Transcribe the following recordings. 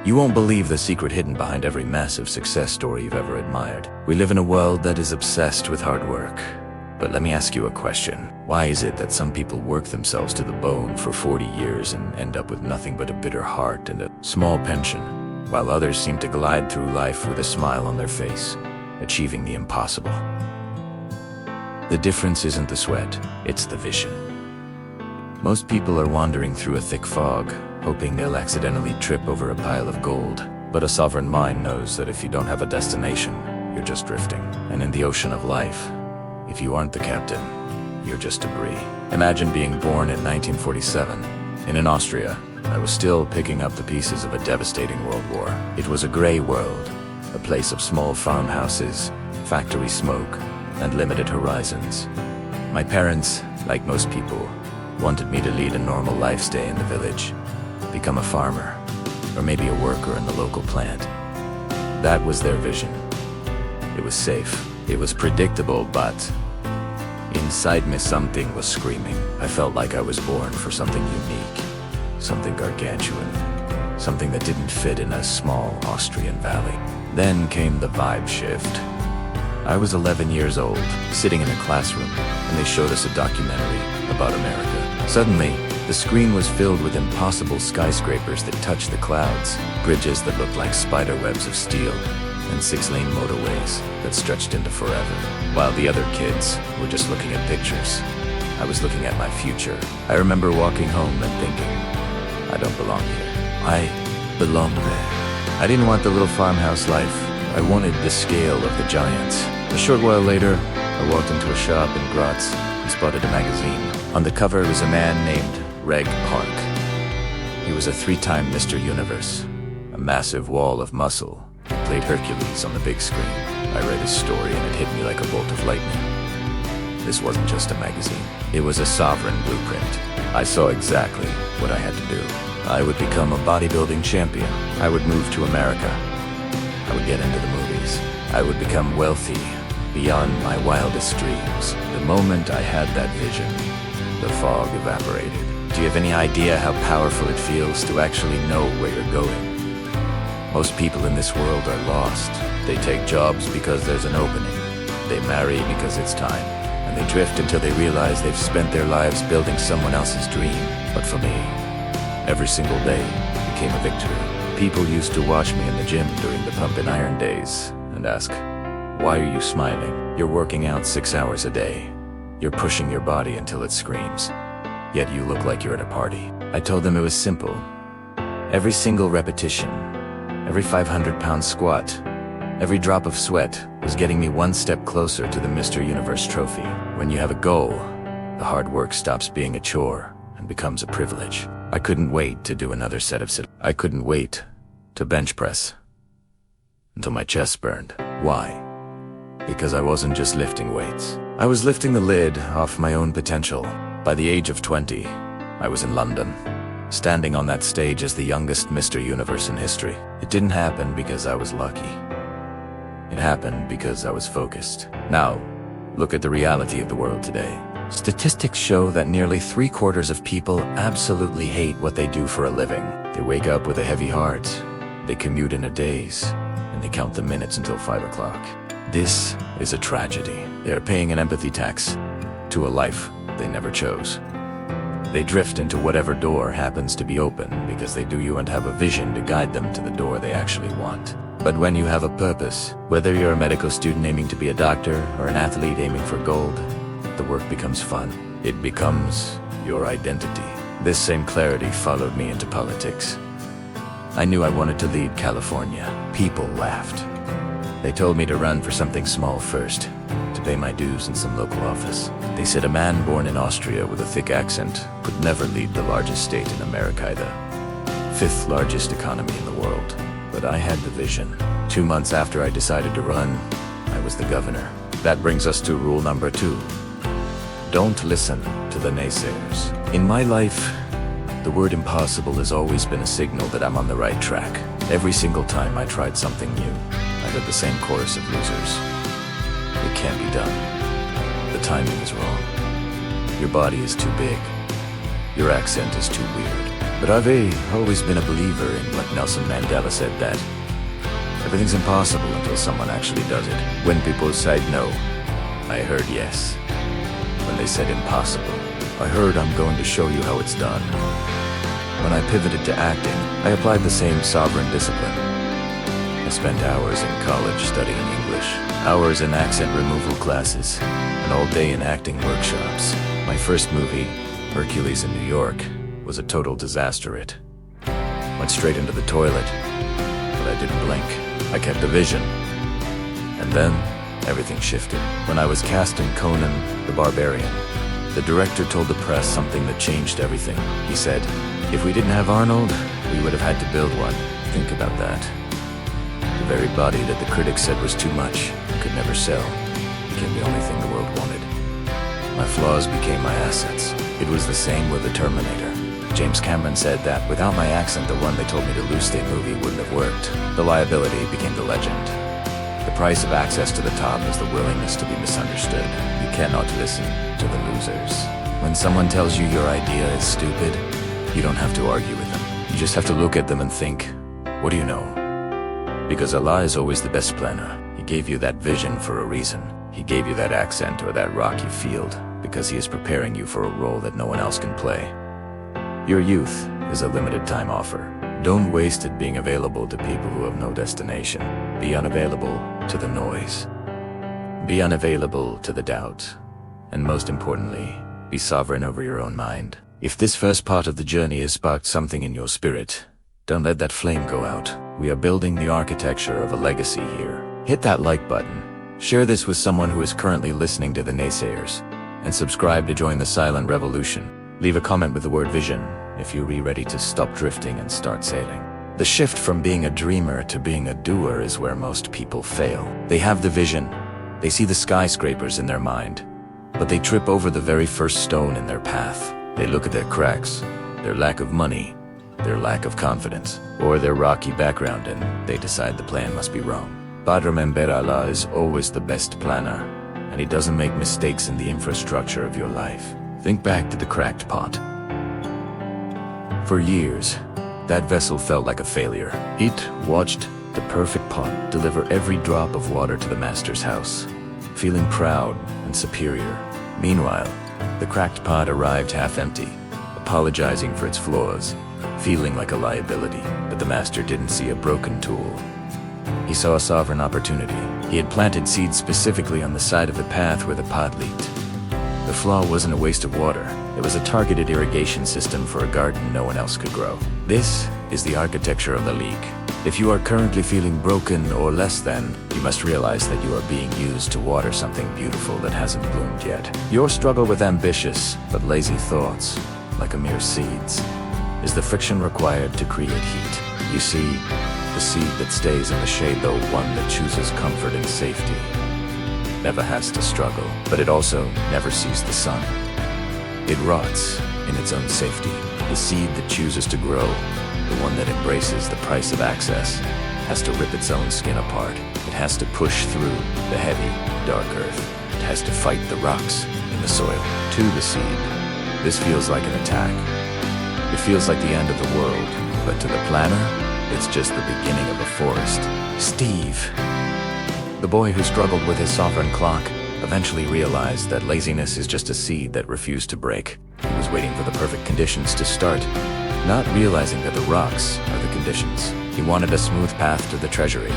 You won't believe the secret hidden behind every massive success story you've ever admired. We live in a world that is obsessed with hard work. But let me ask you a question. Why is it that some people work themselves to the bone for 40 years and end up with nothing but a bitter heart and a small pension, while others seem to glide through life with a smile on their face, achieving the impossible? The difference isn't the sweat, it's the vision. Most people are wandering through a thick fog, hoping they'll accidentally trip over a pile of gold. But a sovereign mind knows that if you don't have a destination, you're just drifting. And in the ocean of life, if you aren't the captain, you're just debris. Imagine being born in 1947. In Austria, I was still picking up the pieces of a devastating world war. It was a gray world, a place of small farmhouses, factory smoke, and limited horizons. My parents, like most people, wanted me to lead a normal life, stay in the village, become a farmer, or maybe a worker in the local plant. That was their vision. It was safe, it was predictable, but inside me something was screaming. I felt like I was born for something unique, something gargantuan, something that didn't fit in a small Austrian valley. Then came the vibe shift. I was 11 years old, sitting in a classroom, and they showed us a documentary about America. Suddenly, the screen was filled with impossible skyscrapers that touched the clouds, bridges that looked like spider webs of steel, and 6-lane motorways that stretched into forever. While the other kids were just looking at pictures, I was looking at my future. I remember walking home and thinking, I don't belong here. I belong there. I didn't want the little farmhouse life. I wanted the scale of the giants. A short while later, I walked into a shop in Graz and spotted a magazine. On the cover was a man named Reg Park. He was a 3-time Mr. Universe, a massive wall of muscle. He played Hercules on the big screen. I read his story and it hit me like a bolt of lightning. This wasn't just a magazine. It was a sovereign blueprint. I saw exactly what I had to do. I would become a bodybuilding champion. I would move to America. I would get into the movies. I would become wealthy beyond my wildest dreams. The moment I had that vision, the fog evaporated. Do you have any idea how powerful it feels to actually know where you're going? Most people in this world are lost. They take jobs because there's an opening. They marry because it's time. And they drift until they realize they've spent their lives building someone else's dream. But for me, every single day became a victory. People used to watch me in the gym during the pump and iron days and ask, why are you smiling? You're working out 6 hours a day. You're pushing your body until it screams. Yet you look like you're at a party. I told them it was simple. Every single repetition, every 500-pound squat, every drop of sweat was getting me one step closer to the Mr. Universe trophy. When you have a goal, the hard work stops being a chore and becomes a privilege. I couldn't wait to do another set of sit-ups. I couldn't wait to bench press until my chest burned. Why? Because I wasn't just lifting weights. I was lifting the lid off my own potential. By the age of 20, I was in London, standing on that stage as the youngest Mr. Universe in history. It didn't happen because I was lucky. It happened because I was focused. Now, look at the reality of the world today. Statistics show that nearly 3/4 of people absolutely hate what they do for a living. They wake up with a heavy heart, they commute in a daze, and they count the minutes until 5 o'clock. This is a tragedy. They are paying an empathy tax to a life they never chose. They drift into whatever door happens to be open because they do you and have a vision to guide them to the door they actually want. But when you have a purpose, whether you're a medical student aiming to be a doctor or an athlete aiming for gold, the work becomes fun. It becomes your identity. This same clarity followed me into politics. I knew I wanted to lead California. People laughed. They told me to run for something small first, to pay my dues in some local office. They said a man born in Austria with a thick accent could never lead the largest state in America, the 5th largest economy in the world. But I had the vision. 2 months after I decided to run, I was the governor. That brings us to rule number 2. Don't listen to the naysayers. In my life, the word impossible has always been a signal that I'm on the right track. Every single time I tried something new, I heard the same chorus of losers. It can't be done. The timing is wrong. Your body is too big. Your accent is too weird. But I've always been a believer in what Nelson Mandela said, that everything's impossible until someone actually does it. When people said no, I heard yes. When they said impossible, I heard I'm going to show you how it's done. When I pivoted to acting, I applied the same sovereign discipline. I spent hours in college studying English, hours in accent removal classes, and all day in acting workshops. My first movie, Hercules in New York, was a total disaster. It went straight into the toilet, but I didn't blink. I kept the vision. And then, everything shifted. When I was cast in Conan the Barbarian, the director told the press something that changed everything. He said, if we didn't have Arnold, we would have had to build one. Think about that. The very body that the critics said was too much, could never sell, became the only thing the world wanted. My flaws became my assets. It was the same with The Terminator. James Cameron said that without my accent, the one they told me to lose state movie wouldn't have worked. The liability became the legend. The price of access to the top is the willingness to be misunderstood. You cannot listen to the losers. When someone tells you your idea is stupid, you don't have to argue with them. You just have to look at them and think, what do you know? Because Allah is always the best planner. He gave you that vision for a reason. He gave you that accent or that rocky field because he is preparing you for a role that no one else can play. Your youth is a limited time offer. Don't waste it being available to people who have no destination. Be unavailable to the noise. Be unavailable to the doubt. And most importantly, be sovereign over your own mind. If this first part of the journey has sparked something in your spirit, don't let that flame go out. We are building the architecture of a legacy here. Hit that like button. Share this with someone who is currently listening to the naysayers. And subscribe to join the silent revolution. Leave a comment with the word vision if you're ready to stop drifting and start sailing. The shift from being a dreamer to being a doer is where most people fail. They have the vision. They see the skyscrapers in their mind, but they trip over the very first stone in their path. They look at their cracks, their lack of money, their lack of confidence, or their rocky background, and they decide the plan must be wrong. But remember, Allah is always the best planner, and He doesn't make mistakes in the infrastructure of your life. Think back to the cracked pot. For years, that vessel felt like a failure. It watched the perfect pot deliver every drop of water to the master's house, feeling proud and superior. Meanwhile, the cracked pot arrived half empty, apologizing for its flaws, feeling like a liability. But the master didn't see a broken tool. He saw a sovereign opportunity. He had planted seeds specifically on the side of the path where the pot leaked. The flaw wasn't a waste of water. It was a targeted irrigation system for a garden no one else could grow. This is the architecture of the leak. If you are currently feeling broken or less than, you must realize that you are being used to water something beautiful that hasn't bloomed yet. Your struggle with ambitious but lazy thoughts, like Amir's seeds, is the friction required to create heat. You see, the seed that stays in the shade, though one that chooses comfort and safety, never has to struggle, but it also never sees the sun. It rots in its own safety. The seed that chooses to grow, the one that embraces the price of access, has to rip its own skin apart. It has to push through the heavy, dark earth. It has to fight the rocks in the soil. To the seed, this feels like an attack. It feels like the end of the world, but to the planner, it's just the beginning of a forest. Steve, the boy who struggled with his sovereign clock, eventually realized that laziness is just a seed that refused to break. He was waiting for the perfect conditions to start, not realizing that the rocks are the conditions. He wanted a smooth path to the treasury,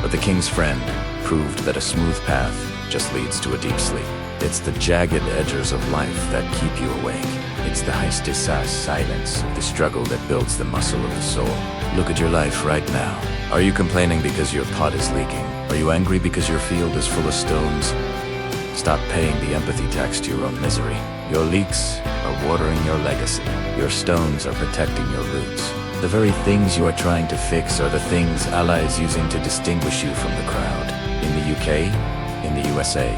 but the king's friend proved that a smooth path just leads to a deep sleep. It's the jagged edges of life that keep you awake. It's the high-stisas silence of the struggle that builds the muscle of the soul. Look at your life right now. Are you complaining because your pot is leaking? Are you angry because your field is full of stones? Stop paying the empathy tax to your own misery. Your leaks are watering your legacy. Your stones are protecting your roots. The very things you are trying to fix are the things Allah is using to distinguish you from the crowd. In the UK, in the USA,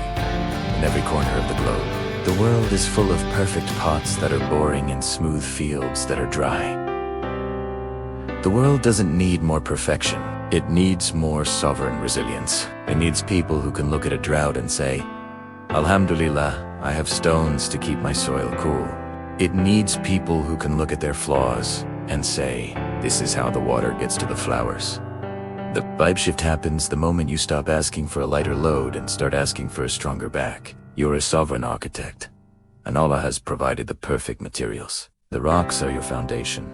in every corner of the globe. The world is full of perfect pots that are boring and smooth fields that are dry. The world doesn't need more perfection. It needs more sovereign resilience. It needs people who can look at a drought and say, Alhamdulillah, I have stones to keep my soil cool. It needs people who can look at their flaws and say, "This is how the water gets to the flowers." The vibe shift happens the moment you stop asking for a lighter load and start asking for a stronger back. You're a sovereign architect, and Allah has provided the perfect materials. The rocks are your foundation.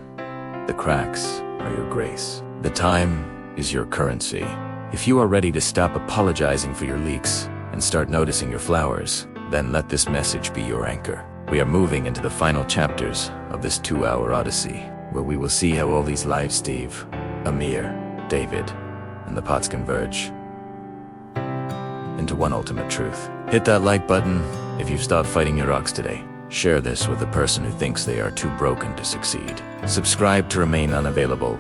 The cracks are your grace. The time is your currency. If you are ready to stop apologizing for your leaks and start noticing your flowers, then let this message be your anchor. We are moving into the final chapters of this 2-hour odyssey, where we will see how all these lives, Steve, Amir, David, and the pots converge into one ultimate truth. Hit that like button if you've stopped fighting your rocks today. Share this with a person who thinks they are too broken to succeed. Subscribe to remain unavailable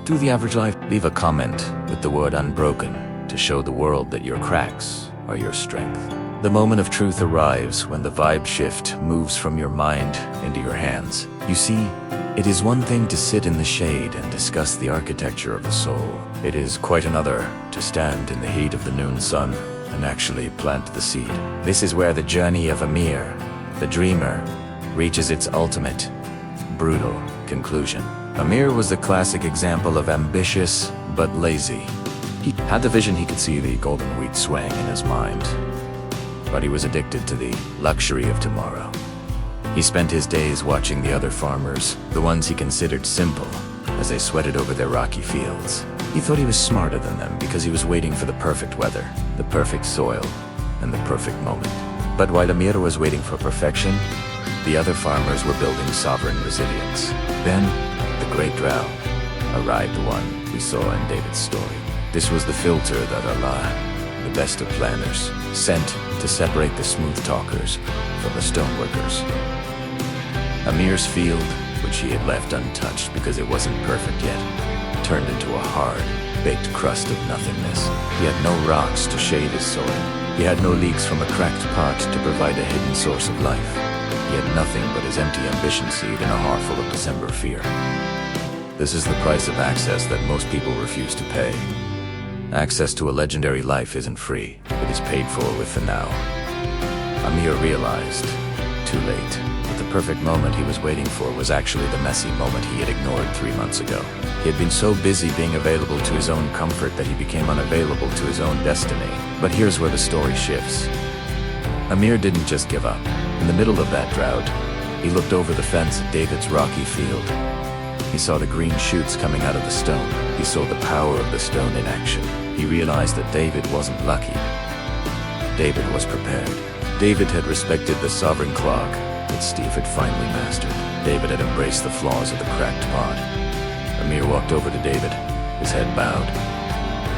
to the average life. Leave a comment with the word unbroken to show the world that your cracks are your strength. The moment of truth arrives when the vibe shift moves from your mind into your hands. You see, it is one thing to sit in the shade and discuss the architecture of the soul. It is quite another to stand in the heat of the noon sun and actually plant the seed. This is where the journey of Amir, the dreamer, reaches its ultimate, brutal conclusion. Amir was the classic example of ambitious but lazy. He had the vision, he could see the golden wheat swaying in his mind, but he was addicted to the luxury of tomorrow. He spent his days watching the other farmers, the ones he considered simple, as they sweated over their rocky fields. He thought he was smarter than them because he was waiting for the perfect weather, the perfect soil, and the perfect moment. But while Amir was waiting for perfection, the other farmers were building sovereign resilience. Then, the great drought arrived, the one we saw in David's story. This was the filter that Allah, the best of planners, sent to separate the smooth talkers from the stoneworkers. Amir's field, which he had left untouched because it wasn't perfect yet, turned into a hard, baked crust of nothingness. He had no rocks to shade his soil. He had no leaks from a cracked pot to provide a hidden source of life. He had nothing but his empty ambition seed in a heart full of December fear. This is the price of access that most people refuse to pay. Access to a legendary life isn't free. It is paid for with the now. Amir realized, too late, that the perfect moment he was waiting for was actually the messy moment he had ignored 3 months ago. He had been so busy being available to his own comfort that he became unavailable to his own destiny. But here's where the story shifts. Amir didn't just give up. In the middle of that drought, he looked over the fence at David's rocky field. He saw the green shoots coming out of the stone. He saw the power of the stone in action. He realized that David wasn't lucky. David was prepared. David had respected the sovereign clock that Steve had finally mastered. David had embraced the flaws of the cracked pot. Amir walked over to David, his head bowed.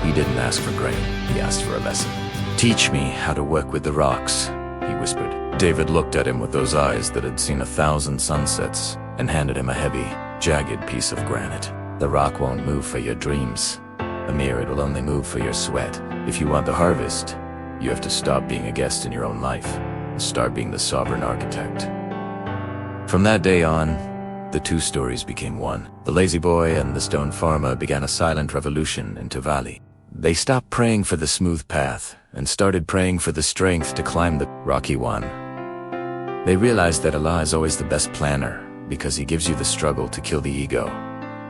He didn't ask for grain, he asked for a lesson. "Teach me how to work with the rocks," he whispered. David looked at him with those eyes that had seen 1,000 sunsets and handed him a heavy, jagged piece of granite. "The rock won't move for your dreams, Amir, it will only move for your sweat. If you want the harvest, you have to stop being a guest in your own life and start being the sovereign architect." From that day on, the two stories became one. The lazy boy and the stone farmer began a silent revolution in Valley. They stopped praying for the smooth path and started praying for the strength to climb the rocky one. They realized that Allah is always the best planner because he gives you the struggle to kill the ego,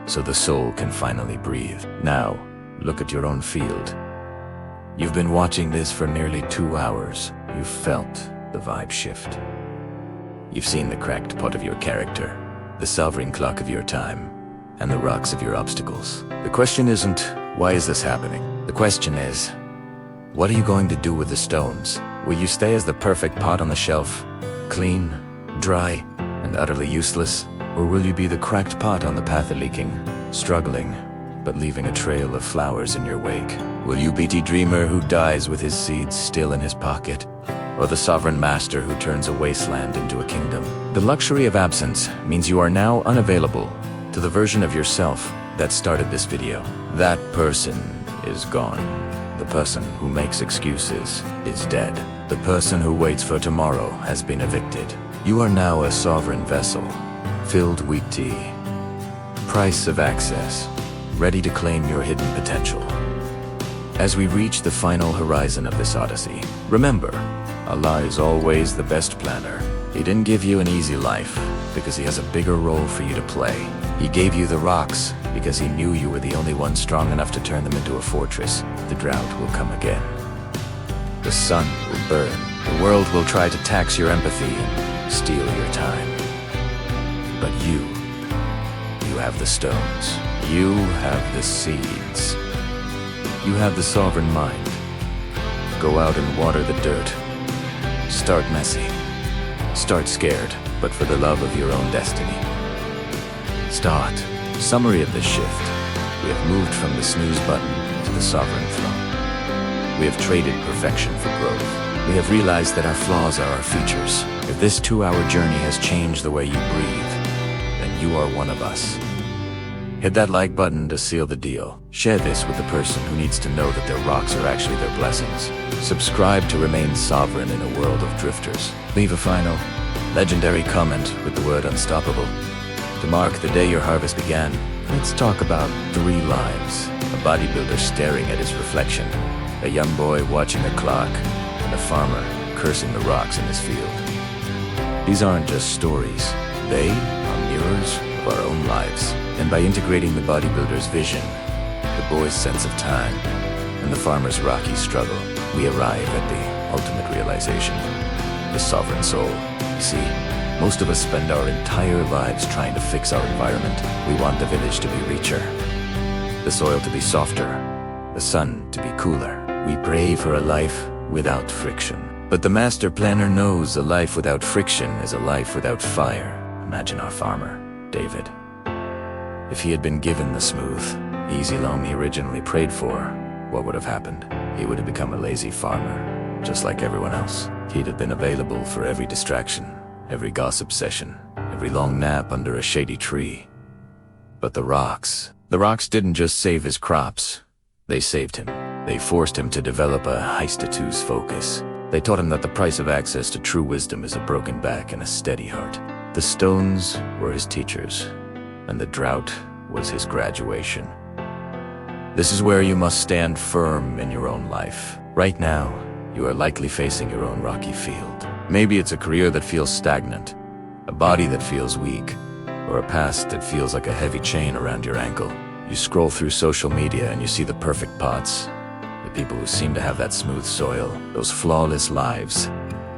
so the soul can finally breathe. Now, look at your own field. You've been watching this for nearly 2 hours. You've felt the vibe shift. You've seen the cracked pot of your character, the sovereign clock of your time, and the rocks of your obstacles. The question isn't, why is this happening? The question is, what are you going to do with the stones? Will you stay as the perfect pot on the shelf, clean, dry, and utterly useless? Or will you be the cracked pot on the path of leaking, struggling, but leaving a trail of flowers in your wake? Will you be the dreamer who dies with his seeds still in his pocket? Or the sovereign master who turns a wasteland into a kingdom? The luxury of absence means you are now unavailable to the version of yourself that started this video. That person is gone. The person who makes excuses is dead. The person who waits for tomorrow has been evicted. You are now a sovereign vessel, filled with tea. Price of access, ready to claim your hidden potential. As we reach the final horizon of this odyssey, remember, Allah is always the best planner. He didn't give you an easy life. because he has a bigger role for you to play. He gave you the rocks because he knew you were the only one strong enough to turn them into a fortress. The drought will come again. The sun will burn. The world will try to tax your empathy and steal your time. But you have the stones. You have the seeds. You have the sovereign mind. Go out and water the dirt. Start messy. Start scared, but for the love of your own destiny. Start. Summary of this shift. We have moved from the snooze button to the sovereign throne. We have traded perfection for growth. We have realized that our flaws are our features. If this 2-hour journey has changed the way you breathe, then you are one of us. Hit that like button to seal the deal. Share this with the person who needs to know that their rocks are actually their blessings. Subscribe to remain sovereign in a world of drifters. Leave a final, legendary comment with the word unstoppable. To mark the day your harvest began, let's talk about 3 lives. A bodybuilder staring at his reflection, a young boy watching a clock, and a farmer cursing the rocks in his field. These aren't just stories. They are mirrors of our own lives. And by integrating the bodybuilder's vision, the boy's sense of time, and the farmer's rocky struggle, we arrive at the ultimate realization, the sovereign soul. You see, most of us spend our entire lives trying to fix our environment. We want the village to be richer, the soil to be softer, the sun to be cooler. We pray for a life without friction. But the master planner knows a life without friction is a life without fire. Imagine our farmer, David. If he had been given the smooth, easy loam he originally prayed for, what would have happened? He would have become a lazy farmer, just like everyone else. He'd have been available for every distraction, every gossip session, every long nap under a shady tree. But the rocks didn't just save his crops. They saved him. They forced him to develop a heistatous focus. They taught him that the price of access to true wisdom is a broken back and a steady heart. The stones were his teachers, and the drought was his graduation. This is where you must stand firm in your own life. Right now, you are likely facing your own rocky field. Maybe it's a career that feels stagnant, a body that feels weak, or a past that feels like a heavy chain around your ankle. You scroll through social media and you see the perfect pots, the people who seem to have that smooth soil, those flawless lives.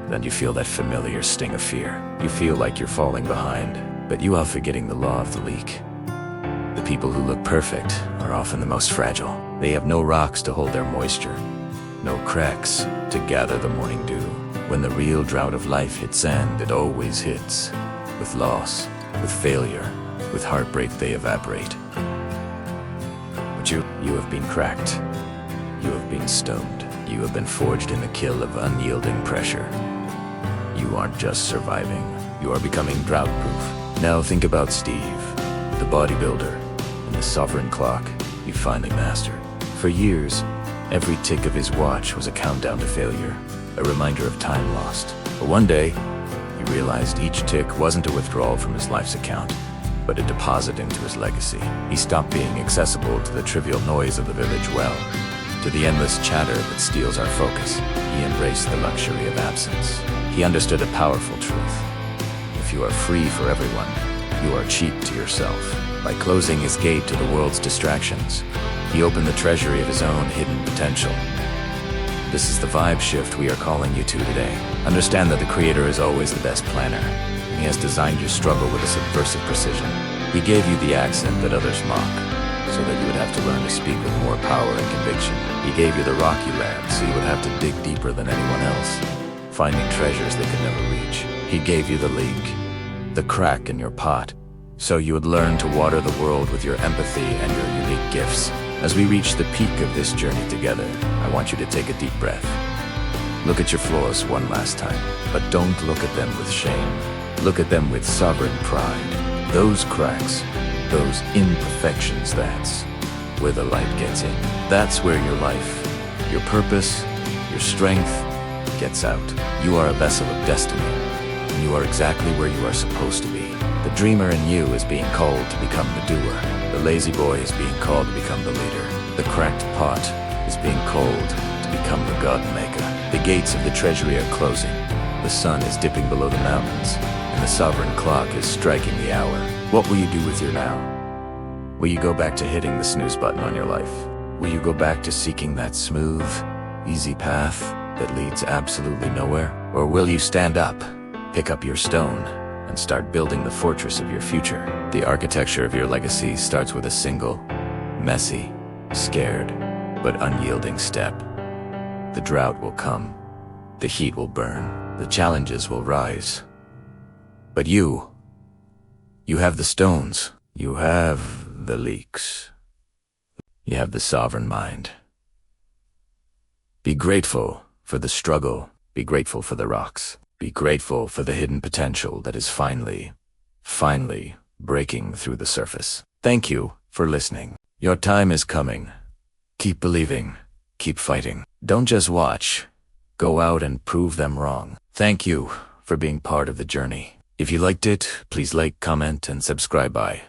Then you feel that familiar sting of fear. You feel like you're falling behind, but you are forgetting the law of the leak. The people who look perfect are often the most fragile. They have no rocks to hold their moisture, no cracks to gather the morning dew. When the real drought of life hits sand, it always hits. With loss, with failure, with heartbreak, they evaporate. But you have been cracked. You have been stoned. You have been forged in the kill of unyielding pressure. You aren't just surviving, you are becoming drought-proof. Now think about Steve, the bodybuilder, and the sovereign clock he finally mastered. For years, every tick of his watch was a countdown to failure, a reminder of time lost. But one day, he realized each tick wasn't a withdrawal from his life's account, but a deposit into his legacy. He stopped being accessible to the trivial noise of the village well, to the endless chatter that steals our focus. He embraced the luxury of absence. He understood a powerful truth. If you are free for everyone, you are cheap to yourself. By closing his gate to the world's distractions, he opened the treasury of his own hidden potential. This is the vibe shift we are calling you to today. Understand that the Creator is always the best planner, and He has designed your struggle with a subversive precision. He gave you the accent that others mock, so that you would have to learn to speak with more power and conviction. He gave you the rocky land, so you would have to dig deeper than anyone else, finding treasures they could never reach. He gave you the leak, the crack in your pot, so you would learn to water the world with your empathy and your unique gifts. As we reach the peak of this journey together, I want you to take a deep breath. Look at your flaws one last time, but don't look at them with shame. Look at them with sovereign pride. Those cracks, those imperfections, that's where the light gets in. That's where your life, your purpose, your strength gets out. You are a vessel of destiny, and you are exactly where you are supposed to be. The dreamer in you is being called to become the doer. The lazy boy is being called to become the leader. The cracked pot is being called to become the God maker. The gates of the treasury are closing. The sun is dipping below the mountains, and the sovereign clock is striking the hour. What will you do with your now? Will you go back to hitting the snooze button on your life? Will you go back to seeking that smooth, easy path that leads absolutely nowhere? Or will you stand up, pick up your stone, and start building the fortress of your future? The architecture of your legacy starts with a single, messy, scared, but unyielding step. The drought will come, the heat will burn, the challenges will rise. But you have the stones, you have the leaks, you have the sovereign mind. Be grateful for the struggle, be grateful for the rocks, be grateful for the hidden potential that is finally breaking through the surface. Thank you for listening. Your time is coming. Keep believing, keep fighting. Don't just watch, go out and prove them wrong. Thank you for being part of the journey. If you liked it, please like, comment, and subscribe. Bye.